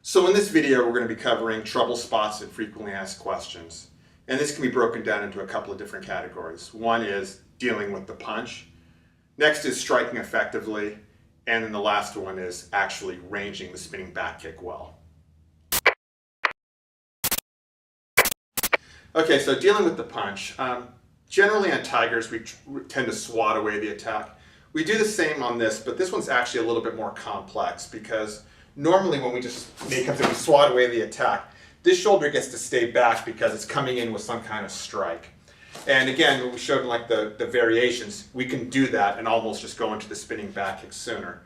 So in this video, we're going to be covering trouble spots and frequently asked questions. And this can be broken down into a couple of different categories. One is dealing with the punch. Next is striking effectively. And then the last one is actually ranging the spinning back kick well. Okay, so dealing with the punch. Generally on tigers, we tend to swat away the attack. We do the same on this, but this one's actually a little bit more complex because normally when we swat away the attack, this shoulder gets to stay back because it's coming in with some kind of strike. And again, when we showed like the variations, we can do that and almost just go into the spinning back kick sooner.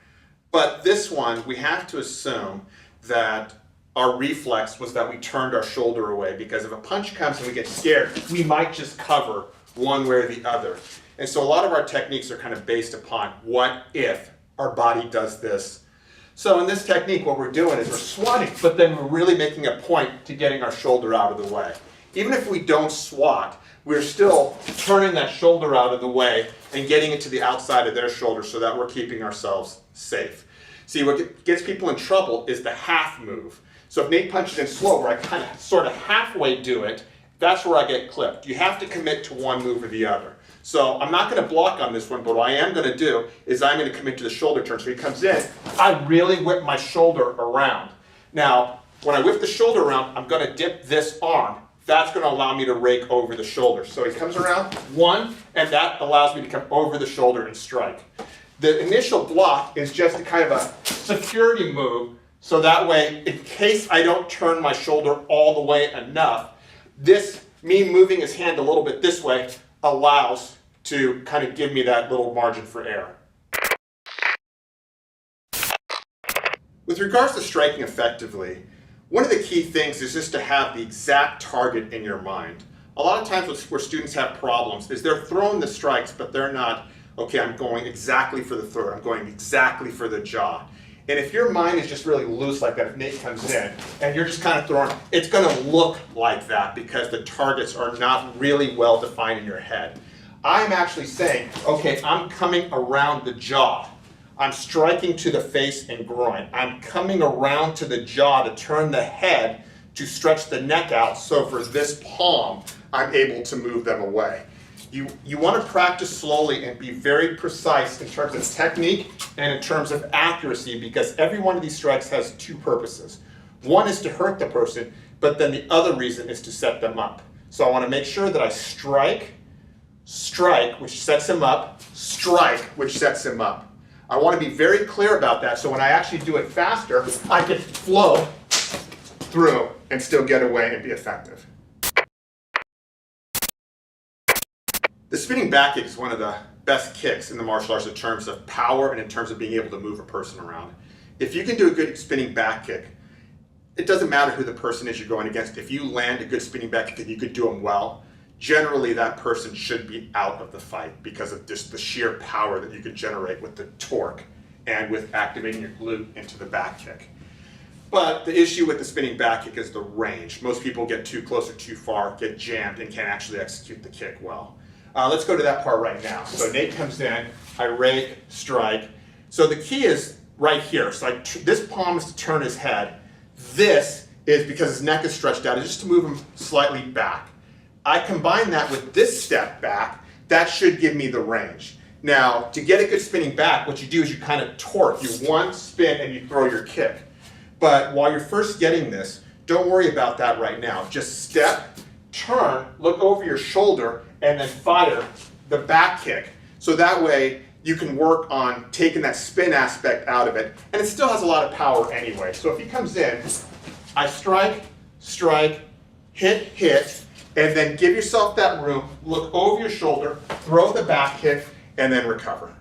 But this one, we have to assume that our reflex was that we turned our shoulder away, because if a punch comes and we get scared, we might just cover one way or the other. And so a lot of our techniques are kind of based upon what if our body does this. So in this technique, what we're doing is we're swatting, but then we're really making a point to getting our shoulder out of the way. Even if we don't swat, we're still turning that shoulder out of the way and getting it to the outside of their shoulder so that we're keeping ourselves safe. See, what gets people in trouble is the half move. So if Nate punches in slow, where I kind of sort of halfway do it, that's where I get clipped. You have to commit to one move or the other. So I'm not going to block on this one, but what I am going to do is I'm going to commit to the shoulder turn. So he comes in, I really whip my shoulder around. Now, when I whip the shoulder around, I'm going to dip this arm. That's going to allow me to rake over the shoulder. So he comes around, one, and that allows me to come over the shoulder and strike. The initial block is just a kind of a security move, so that way, in case I don't turn my shoulder all the way enough, me moving his hand a little bit this way allows to kind of give me that little margin for error. With regards to striking effectively, one of the key things is just to have the exact target in your mind. A lot of times where students have problems is they're throwing the strikes, but they're not, okay, I'm going exactly for the throat, I'm going exactly for the jaw. And if your mind is just really loose like that, if Nate comes in and you're just kind of throwing, it's going to look like that because the targets are not really well defined in your head. I'm actually saying, okay, I'm coming around the jaw. I'm striking to the face and groin. I'm coming around to the jaw to turn the head to stretch the neck out, so for this palm, I'm able to move them away. You want to practice slowly and be very precise in terms of technique and in terms of accuracy, because every one of these strikes has two purposes. One is to hurt the person, but then the other reason is to set them up. So I want to make sure that I strike, which sets him up, strike, which sets him up. I want to be very clear about that, so when I actually do it faster, I can flow through and still get away and be effective. The spinning back kick is one of the best kicks in the martial arts in terms of power and in terms of being able to move a person around. If you can do a good spinning back kick, it doesn't matter who the person is you're going against. If you land a good spinning back kick and you could do them well, generally that person should be out of the fight because of just the sheer power that you could generate with the torque and with activating your glute into the back kick. But the issue with the spinning back kick is the range. Most people get too close or too far, get jammed, and can't actually execute the kick well. Let's go to that part right now. So Nate comes in, I rake, strike. So the key is right here. So this palm is to turn his head. This is because his neck is stretched out, it's just to move him slightly back. I combine that with this step back, that should give me the range. Now, to get a good spinning back, what you do is you kind of torque. You one spin and you throw your kick. But while you're first getting this, don't worry about that right now. Just step, turn, look over your shoulder, and then fire the back kick. So that way you can work on taking that spin aspect out of it, and it still has a lot of power anyway. So if he comes in, I strike, hit, and then give yourself that room, look over your shoulder, throw the back kick, and then recover.